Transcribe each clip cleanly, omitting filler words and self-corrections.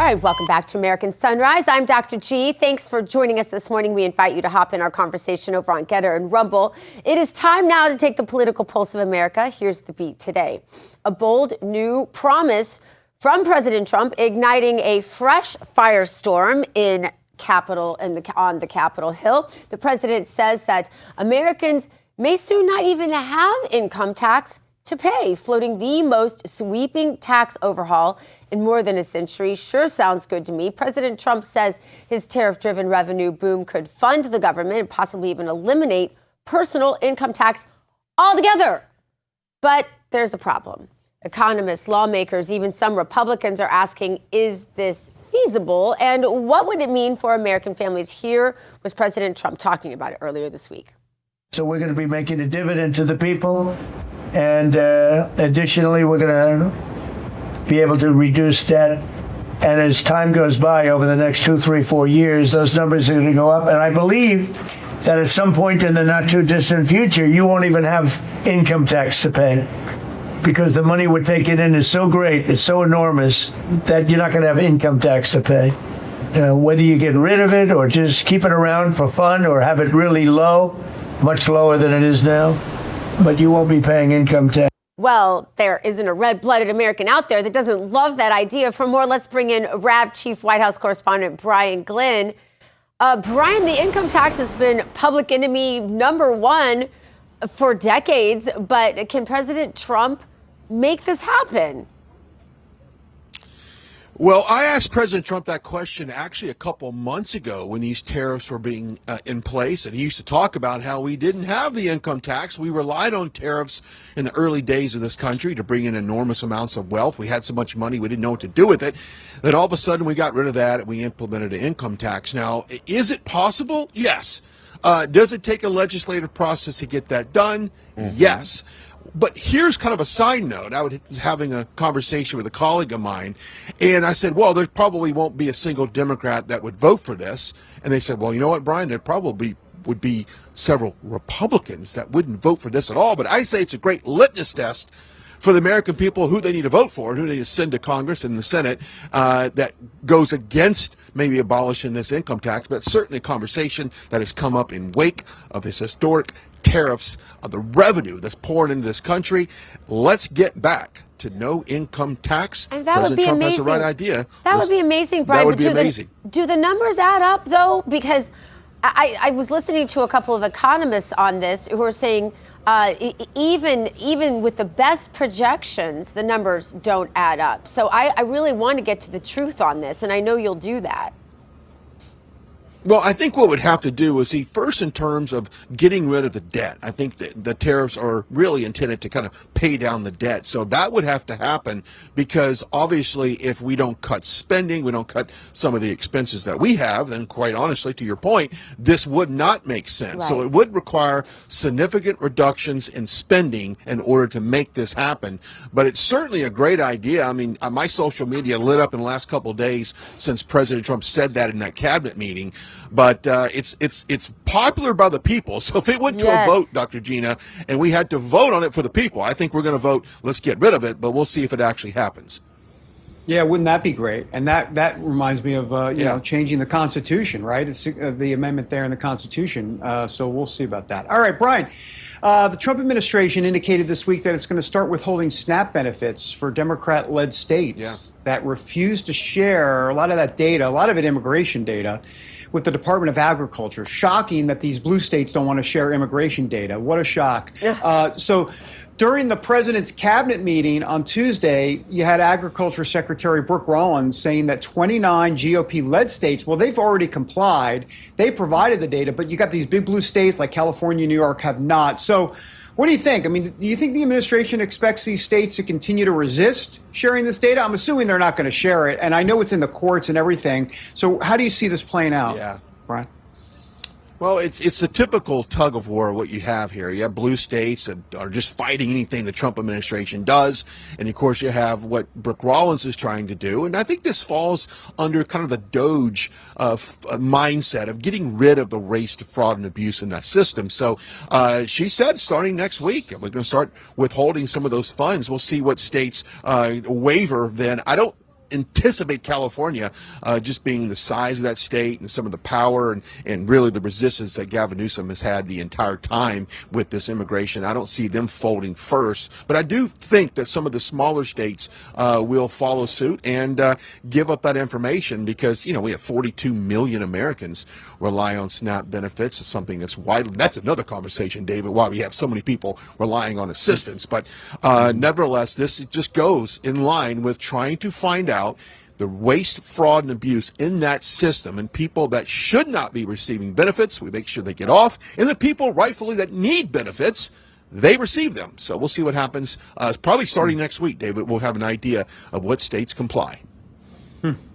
right, welcome back to American Sunrise. I'm Dr. G. Thanks for joining us this morning. We invite you to hop in our conversation over on Getter and Rumble. It is time now to take the political pulse of America. Here's the beat today. A bold new promise from President Trump igniting a fresh firestorm on the Capitol Hill. The president says that Americans may soon not even have income tax to pay, floating the most sweeping tax overhaul in more than a century. Sure sounds good to me. President Trump says his tariff-driven revenue boom could fund the government and possibly even eliminate personal income tax altogether. But there's a problem. Economists, lawmakers, even some Republicans are asking, is this feasible? And what would it mean for American families? Here was President Trump talking about it earlier this week. So we're going to be making a dividend to the people. And additionally, we're going to be able to reduce debt. And as time goes by over the next 2, 3, 4 years, those numbers are going to go up. And I believe that at some point in the not too distant future, you won't even have income tax to pay, because the money we're taking in is so great, it's so enormous, that you're not going to have income tax to pay. Whether you get rid of it or just keep it around for fun or have it really low, much lower than it is now, but you won't be paying income tax. Well, there isn't a red-blooded American out there that doesn't love that idea. For more, let's bring in RAV Chief White House Correspondent Brian Glynn. Brian, the income tax has been public enemy number one for decades, but can President Trump make this happen? Well, I asked President Trump that question actually a couple months ago when these tariffs were being in place, and he used to talk about how we didn't have the income tax. We relied on tariffs in the early days of this country to bring in enormous amounts of wealth. We had so much money we didn't know what to do with it, that all of a sudden we got rid of that and we implemented an income tax. Now, is it possible? Yes. Does it take a legislative process to get that done? Mm-hmm. Yes. But here's kind of a side note. I was having a conversation with a colleague of mine, and I said, well, there probably won't be a single Democrat that would vote for this. And they said, well, you know what, Brian, there probably would be several Republicans that wouldn't vote for this at all. But I say it's a great litmus test for the American people who they need to vote for and who they need to send to Congress and the Senate that goes against maybe abolishing this income tax. But it's certainly a conversation that has come up in wake of this historic tariffs of the revenue that's pouring into this country. Let's get back to no income tax. And that President would be Trump amazing. Has the right idea. That would be amazing, Brian. That would be amazing. Do the numbers add up, though? Because I was listening to a couple of economists on this who are saying even with the best projections, the numbers don't add up. So I really want to get to the truth on this, and I know you'll do that. Well, I think what we'd have to do is see first in terms of getting rid of the debt. I think that the tariffs are really intended to kind of pay down the debt. So that would have to happen, because obviously if we don't cut spending, we don't cut some of the expenses that we have, then quite honestly, to your point, this would not make sense. Right. So it would require significant reductions in spending in order to make this happen. But it's certainly a great idea. I mean, my social media lit up in the last couple of days since President Trump said that in that cabinet meeting. But it's popular by the people. So if it went to a vote, Dr. Gina, and we had to vote on it for the people, I think we're going to vote, let's get rid of it, but we'll see if it actually happens. Yeah, wouldn't that be great? And that reminds me of, you know, changing the Constitution, right? It's the amendment there in the Constitution. So we'll see about that. All right, Brian. The Trump administration indicated this week that it's going to start withholding SNAP benefits for Democrat-led states that refuse to share a lot of that data, a lot of it immigration data, with the Department of Agriculture. Shocking that these blue states don't want to share immigration data. What a shock. So during the president's cabinet meeting on Tuesday, you had Agriculture Secretary Brooke Rollins saying that 29 GOP-led states, well, they've already complied. They provided the data, but you got these big blue states like California, New York have not. So what do you think? I mean, do you think the administration expects these states to continue to resist sharing this data? I'm assuming they're not going to share it, and I know it's in the courts and everything. So how do you see this playing out, Brian? Well, it's a typical tug of war, what you have here. You have blue states that are just fighting anything the Trump administration does. And, of course, you have what Brooke Rollins is trying to do. And I think this falls under kind of the Doge mindset of getting rid of the race to fraud and abuse in that system. So she said starting next week, we're going to start withholding some of those funds. We'll see what states waiver then. I don't anticipate California, just being the size of that state and some of the power and really the resistance that Gavin Newsom has had the entire time with this immigration. I don't see them folding first, but I do think that some of the smaller states will follow suit and give up that information because, we have 42 million Americans rely on SNAP benefits. It's something that's widely, that's another conversation, David, why we have so many people relying on assistance. But nevertheless, this just goes in line with trying to find out the waste, fraud, and abuse in that system, and people that should not be receiving benefits, we make sure they get off, and the people rightfully that need benefits, they receive them. So we'll see what happens. Probably starting next week, David, we'll have an idea of what states comply.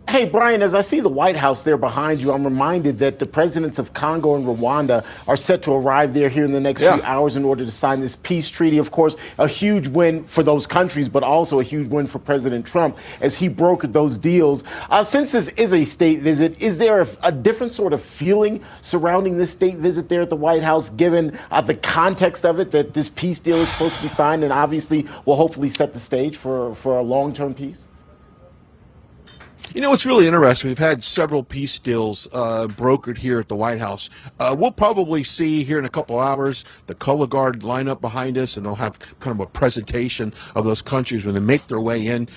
Hey, Brian, as I see the White House there behind you, I'm reminded that the presidents of Congo and Rwanda are set to arrive there here in the next few hours in order to sign this peace treaty. Of course, a huge win for those countries, but also a huge win for President Trump as he brokered those deals. Since this is a state visit, is there a different sort of feeling surrounding this state visit there at the White House, given the context of it, that this peace deal is supposed to be signed and obviously will hopefully set the stage for a long-term peace? It's really interesting. We've had several peace deals brokered here at the White House. We'll probably see here in a couple hours the color guard line up behind us, and they'll have kind of a presentation of those countries when they make their way in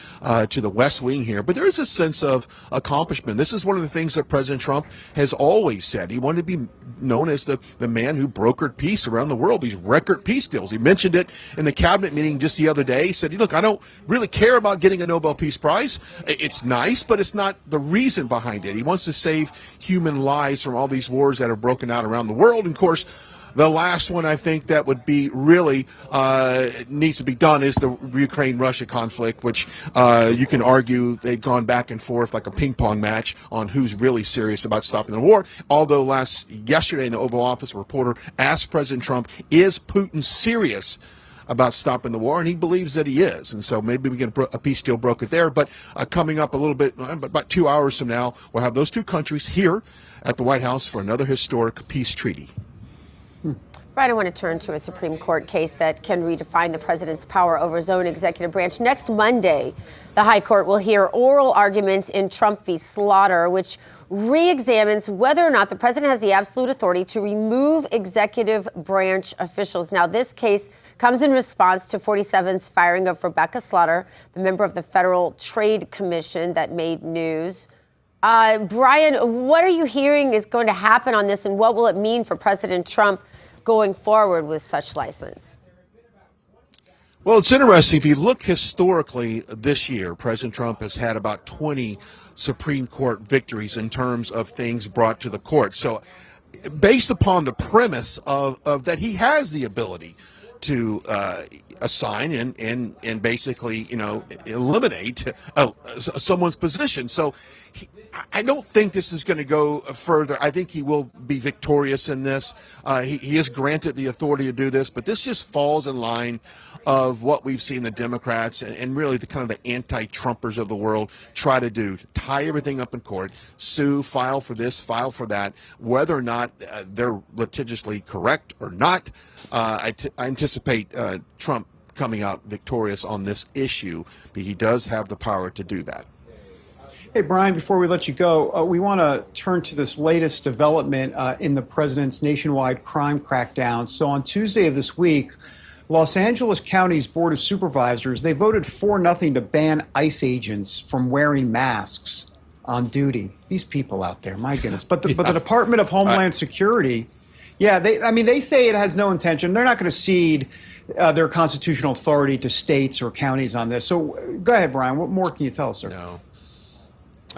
to the West Wing here. But there is a sense of accomplishment. This is one of the things that President Trump has always said. He wanted to be known as the man who brokered peace around the world, these record peace deals. He mentioned it in the cabinet meeting just the other day. He said, look, I don't really care about getting a Nobel Peace Prize. It's nice, but it's not the reason behind it. He wants to save human lives from all these wars that are broken out around the world. And of course, the last one I think that would be really needs to be done is the Ukraine-Russia conflict, which you can argue they've gone back and forth like a ping pong match on who's really serious about stopping the war. Although yesterday in the Oval Office, a reporter asked President Trump, is Putin serious about stopping the war, and he believes that he is. And so maybe we get a peace deal brokered there. But coming up a little bit, about 2 hours from now, we'll have those two countries here at the White House for another historic peace treaty. Right, I want to turn to a Supreme Court case that can redefine the president's power over his own executive branch. Next Monday, the High Court will hear oral arguments in Trump v. Slaughter, which re-examines whether or not the president has the absolute authority to remove executive branch officials. Now, this case comes in response to 47's firing of Rebecca Slaughter, the member of the Federal Trade Commission that made news. Brian, what are you hearing is going to happen on this, and what will it mean for President Trump going forward with such license? Well, it's interesting. If you look historically this year, President Trump has had about 20 Supreme Court victories in terms of things brought to the court. So based upon the premise of that he has the ability to assign and basically, eliminate someone's position. So I don't think this is going to go further. I think he will be victorious in this. He is granted the authority to do this, but this just falls in line of what we've seen the Democrats and really the kind of the anti-Trumpers of the world try to do, to tie everything up in court, sue, file for this, file for that, whether or not they're litigiously correct or not. I anticipate Trump coming out victorious on this issue, but he does have the power to do that. Hey, Brian, before we let you go, we want to turn to this latest development in the president's nationwide crime crackdown. So on Tuesday of this week, Los Angeles County's Board of Supervisors, they voted 4-0 to ban ICE agents from wearing masks on duty. These people out there, my goodness. But the Department of Homeland Security, they say it has no intention. They're not going to cede their constitutional authority to states or counties on this. So go ahead, Brian. What more can you tell us, sir? No.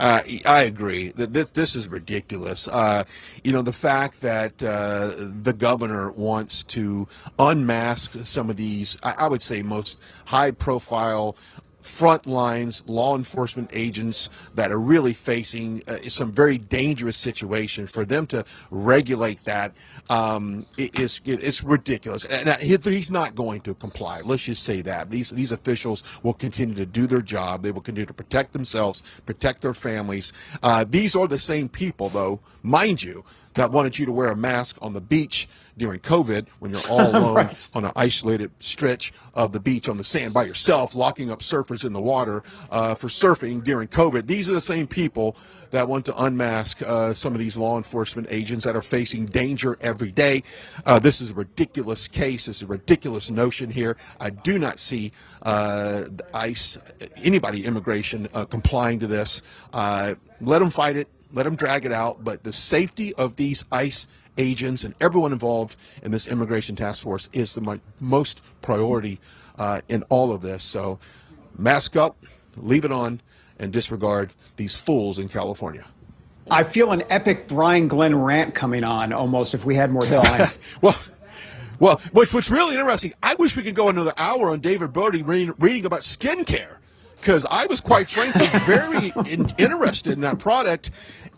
I agree that this is ridiculous. The fact that the governor wants to unmask some of these, I would say, most high-profile front lines law enforcement agents that are really facing some very dangerous situations, for them to regulate that it's ridiculous. And he's not going to comply. Let's just say that these officials will continue to do their job. They will continue to protect themselves, protect their families. These are the same people, though, mind you, that wanted you to wear a mask on the beach during COVID when you're all alone on an isolated stretch of the beach on the sand by yourself, locking up surfers in the water for surfing during COVID. These are the same people that want to unmask some of these law enforcement agents that are facing danger every day. This is a ridiculous case. This is a ridiculous notion here. I do not see ICE, anybody, immigration, complying to this. Let them fight it. Let them drag it out. But the safety of these ICE agents and everyone involved in this immigration task force is the most priority in all of this. So mask up, leave it on, and disregard these fools in California. I feel an epic Brian Glenn rant coming on almost if we had more time. Well, what's really interesting, I wish we could go another hour on David Brody reading about skincare, because I was quite frankly very interested in that product.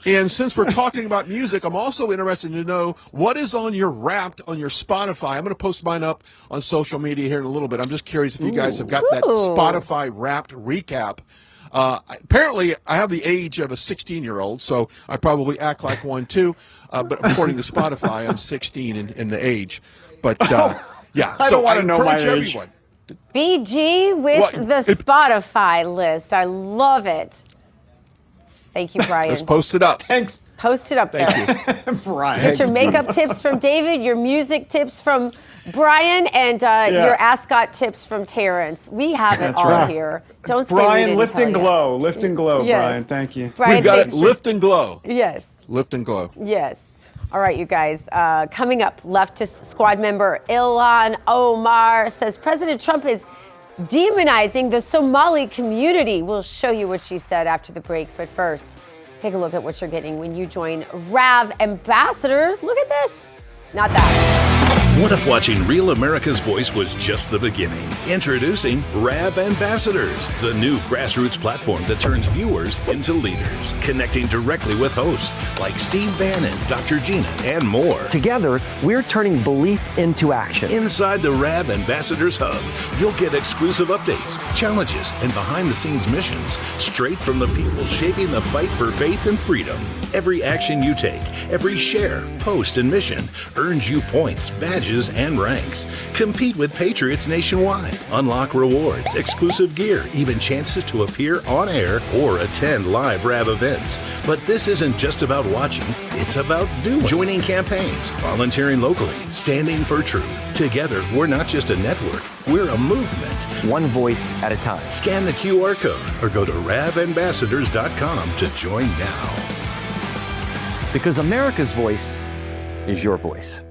And since we're talking about music, I'm also interested to know what is on your Wrapped on your Spotify. I'm going to post mine up on social media here in a little bit. I'm just curious if you guys have got that Spotify Wrapped recap. Apparently, I have the age of a 16-year-old, so I probably act like one too. But according to Spotify, I'm 16 in the age. But yeah, I don't want to know my age. Everyone. BG with the Spotify list. I love it. Thank you, Brian. Let's post it up. Thanks. Post it up there. Thank you. Brian. Get your makeup tips from David, your music tips from Brian, and your Ascot tips from Terrence. We have it all here. Don't say Brian, we didn't lift tell and you. glow. Lift and glow, Yes. Brian. Thank you. Brian, We've got it. thanks for- Lift and glow. Yes. Lift and glow. Yes. All right, you guys. Coming up, leftist squad member Ilhan Omar says President Trump is demonizing the Somali community. We'll show you what she said after the break. But first, take a look at what you're getting when you join RAV Ambassadors. Look at this. Not that. What if watching Real America's Voice was just the beginning? Introducing RAV Ambassadors, the new grassroots platform that turns viewers into leaders, connecting directly with hosts like Steve Bannon, Dr. Gina, and more. Together, we're turning belief into action. Inside the RAV Ambassadors Hub, you'll get exclusive updates, challenges, and behind-the-scenes missions straight from the people shaping the fight for faith and freedom. Every action you take, every share, post, and mission earns you points, badges, and ranks. Compete with patriots nationwide. Unlock rewards, exclusive gear, even chances to appear on air or attend live RAV events. But this isn't just about watching, it's about doing. Joining campaigns, volunteering locally, standing for truth. Together, we're not just a network, we're a movement. One voice at a time. Scan the QR code or go to ravambassadors.com to join now. Because America's voice is your voice.